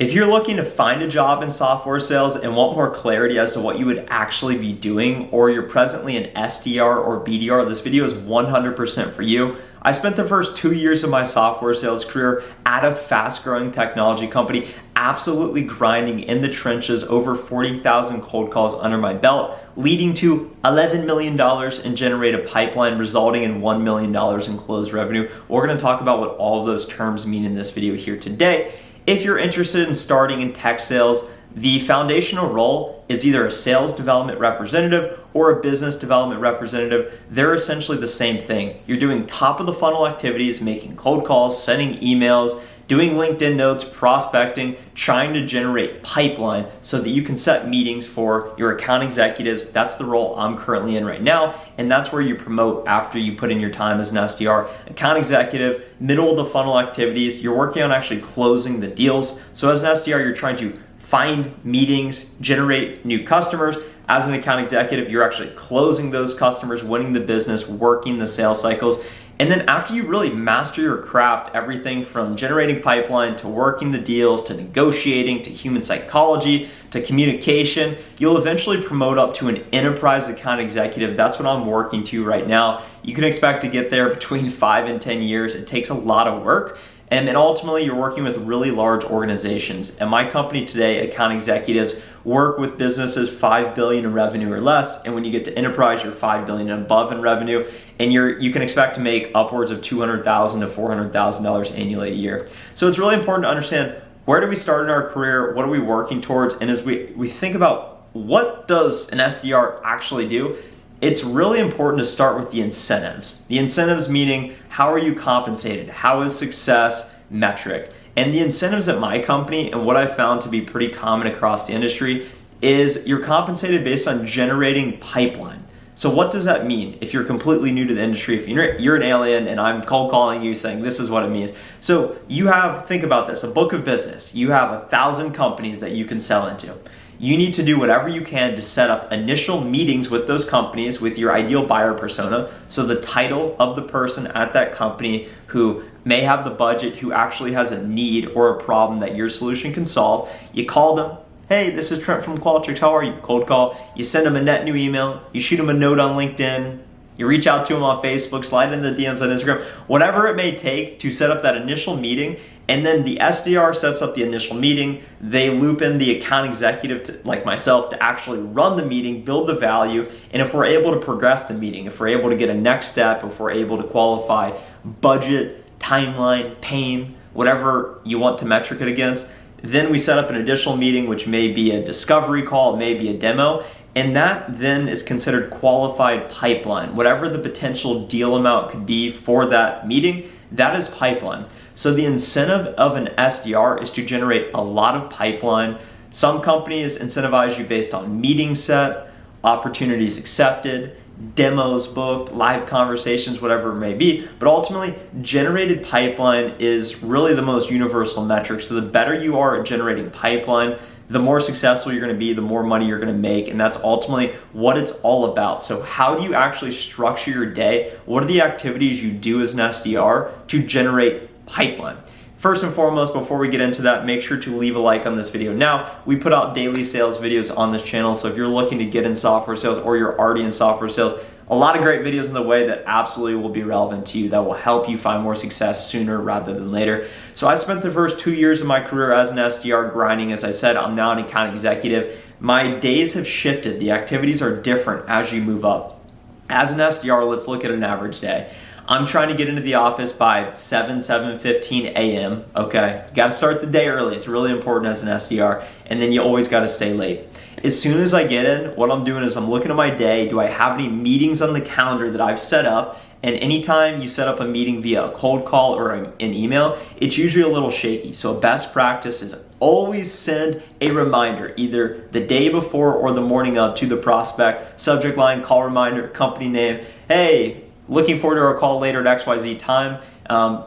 If you're looking to find a job in software sales and want more clarity as to what you would actually be doing, or you're presently an SDR or BDR, this video is 100% for you. I spent the first 2 years of my software sales career at a fast-growing technology company, absolutely grinding in the trenches, over 40,000 cold calls under my belt, leading to $11 million in generated pipeline, resulting in $1 million in closed revenue. We're going to talk about what all of those terms mean in this video here today. If you're interested in starting in tech sales, the foundational role is either a sales development representative or a business development representative. They're essentially the same thing. You're doing top of the funnel activities, making cold calls, sending emails, doing LinkedIn notes, prospecting, trying to generate pipeline so that you can set meetings for your account executives. That's the role I'm currently in right now, and that's where you promote after you put in your time as an SDR. Account executive, middle of the funnel activities, you're working on actually closing the deals. So as an SDR, you're trying to find meetings, generate new customers. As an account executive, you're actually closing those customers, winning the business, working the sales cycles. And then after you really master your craft, everything from generating pipeline to working the deals to negotiating to human psychology to communication, you'll eventually promote up to an enterprise account executive. That's what I'm working to right now. You can expect to get there between 5 and 10 years. It takes a lot of work. And then ultimately, you're working with really large organizations. And my company today, account executives, work with businesses 5 billion in revenue or less. And when you get to enterprise, you're 5 billion and above in revenue. And you can expect to make upwards of $200,000 to $400,000 annually a year. So it's really important to understand, where do we start in our career? What are we working towards? And as we think about what does an SDR actually do, it's really important to start with the incentives. The incentives meaning, how are you compensated? How is success metric? And the incentives at my company, and what I've found to be pretty common across the industry, is you're compensated based on generating pipeline. So what does that mean? If you're completely new to the industry, if you're an alien and I'm cold calling you saying this is what it means. So you have, think about this, a book of business. You have 1,000 companies that you can sell into. You need to do whatever you can to set up initial meetings with those companies with your ideal buyer persona. So the title of the person at that company who may have the budget, who actually has a need or a problem that your solution can solve. You call them. Hey, this is Trent from Qualtrics. How are you? Cold call. You send them a net new email. You shoot them a note on LinkedIn. You reach out to them on Facebook, slide in the DMs on Instagram, whatever it may take to set up that initial meeting. And then the SDR sets up the initial meeting. They loop in the account executive, like myself, to actually run the meeting, build the value. And if we're able to progress the meeting, if we're able to get a next step, if we're able to qualify budget, timeline, pain, whatever you want to metric it against, then we set up an additional meeting, which may be a discovery call, it may be a demo. And that then is considered qualified pipeline. Whatever the potential deal amount could be for that meeting, that is pipeline. So the incentive of an SDR is to generate a lot of pipeline. Some companies incentivize you based on meeting set, opportunities accepted, demos booked, live conversations, whatever it may be. But ultimately, generated pipeline is really the most universal metric. So the better you are at generating pipeline, the more successful you're going to be, the more money you're going to make, and that's ultimately what it's all about. So how do you actually structure your day? What are the activities you do as an SDR to generate pipeline? First and foremost, before we get into that, make sure to leave a like on this video. Now, we put out daily sales videos on this channel, so if you're looking to get in software sales or you're already in software sales, a lot of great videos in the way that absolutely will be relevant to you, that will help you find more success sooner rather than later. So I spent the first 2 years of my career as an SDR grinding. As I said, I'm now an account executive. My days have shifted. The activities are different as you move up. As an SDR, let's look at an average day. I'm trying to get into the office by 7:15 a.m. Okay, you got to start the day early. It's really important as an SDR, and then you always got to stay late. As soon as I get in, what I'm doing is I'm looking at my day. Do I have any meetings on the calendar that I've set up? And anytime you set up a meeting via a cold call or an email, it's usually a little shaky. So a best practice is always send a reminder, either the day before or the morning of, to the prospect. Subject line, call reminder, company name. Hey, looking forward to our call later at XYZ time.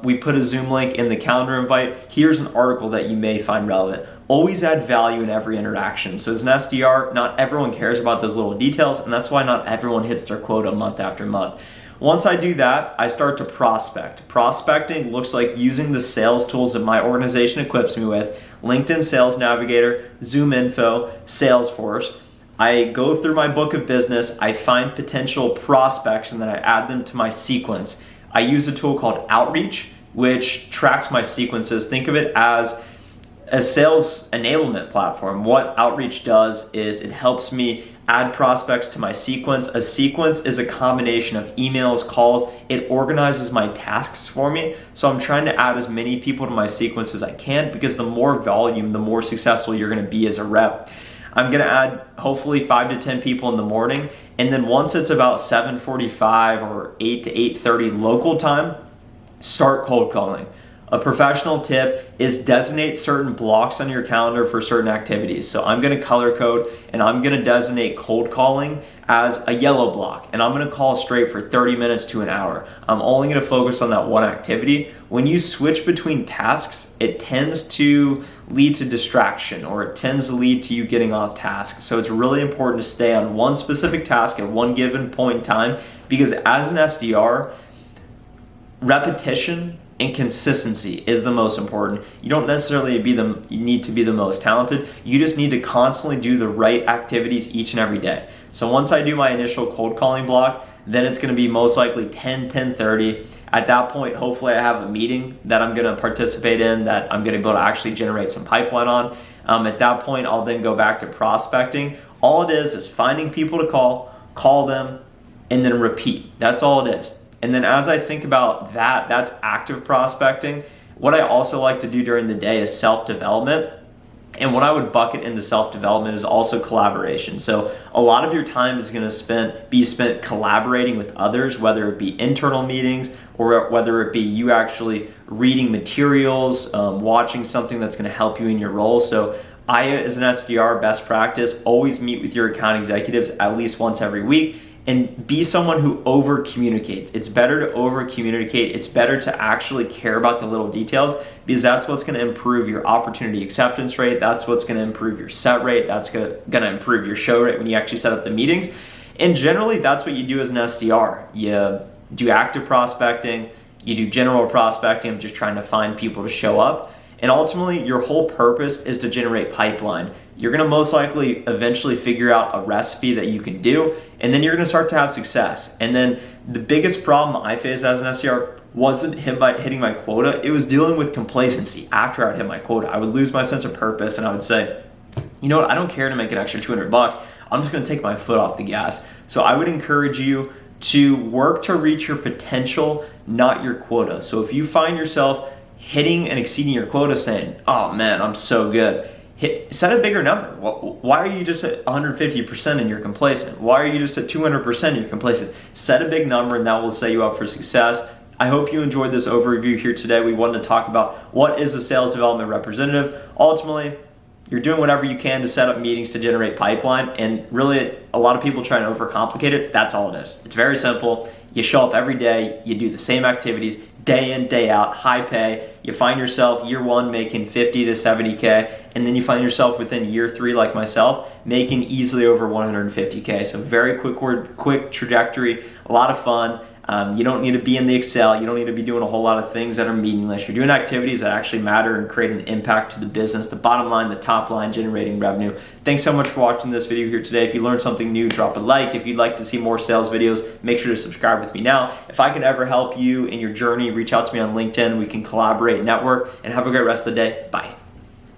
We put a Zoom link in the calendar invite. Here's an article that you may find relevant. Always add value in every interaction. So as an SDR, not everyone cares about those little details, and that's why not everyone hits their quota month after month. Once I do that, I start to prospect. Prospecting looks like using the sales tools that my organization equips me with: LinkedIn Sales Navigator, Zoom Info, Salesforce. I go through my book of business, I find potential prospects, and then I add them to my sequence. I use a tool called Outreach, which tracks my sequences. Think of it as a sales enablement platform. What Outreach does is it helps me add prospects to my sequence. A sequence is a combination of emails, calls. It organizes my tasks for me. So I'm trying to add as many people to my sequence as I can, because the more volume, the more successful you're going to be as a rep. I'm going to add hopefully 5 to 10 people in the morning. And then once it's about 7:45 or 8 to 8:30 local time, start cold calling. A professional tip is designate certain blocks on your calendar for certain activities. So I'm going to color code, and I'm going to designate cold calling as a yellow block, and I'm going to call straight for 30 minutes to an hour. I'm only going to focus on that one activity. When you switch between tasks, it tends to lead to distraction, or it tends to lead to you getting off task. So it's really important to stay on one specific task at one given point in time, because as an SDR, repetition and consistency is the most important. You don't necessarily need to be the most talented. You just need to constantly do the right activities each and every day. So once I do my initial cold calling block, then it's going to be most likely 10:30. At that point, hopefully I have a meeting that I'm going to participate in, that I'm going to be able to actually generate some pipeline on. At that point, I'll then go back to prospecting. All it is finding people to call them, and then repeat. That's all it is. And then as I think about that, that's active prospecting. What I also like to do during the day is self-development. And what I would bucket into self-development is also collaboration. So a lot of your time is going to be spent collaborating with others, whether it be internal meetings or whether it be you actually reading materials, watching something that's going to help you in your role. So I, as an SDR, best practice, always meet with your account executives at least once every week. And be someone who over communicates. It's better to over communicate. It's better to actually care about the little details, because that's what's going to improve your opportunity acceptance rate. That's what's going to improve your set rate. That's going to improve your show rate when you actually set up the meetings. And generally, that's what you do as an SDR. You do active prospecting. You do general prospecting of just trying to find people to show up. And ultimately, your whole purpose is to generate pipeline. You're going to most likely eventually figure out a recipe that you can do, and then you're going to start to have success. And then the biggest problem I faced as an SDR wasn't hitting my quota. It was dealing with complacency. After I'd hit my quota, I would lose my sense of purpose, and I would say, you know what, I don't care to make an extra $200. I'm just going to take my foot off the gas. So I would encourage you to work to reach your potential, not your quota. So if you find yourself hitting and exceeding your quota, saying, oh man, I'm so good, set a bigger number. Why are you just at 150% and you're complacent? Why are you just at 200% and you're complacent? Set a big number, and that will set you up for success. I hope you enjoyed this overview here today. We wanted to talk about what is a sales development representative. Ultimately, you're doing whatever you can to set up meetings to generate pipeline, and really a lot of people try and overcomplicate it. That's all it is. It's very simple. You show up every day, you do the same activities, day in, day out, high pay. You find yourself year one making 50 to 70K, and then you find yourself within year 3, like myself, making easily over 150K. So very quick trajectory, a lot of fun. You don't need to be in the Excel. You don't need to be doing a whole lot of things that are meaningless. You're doing activities that actually matter and create an impact to the business, the bottom line, the top line, generating revenue. Thanks so much for watching this video here today. If you learned something new, drop a like. If you'd like to see more sales videos, make sure to subscribe with me now. If I can ever help you in your journey, reach out to me on LinkedIn. We can collaborate, network, and have a great rest of the day. Bye.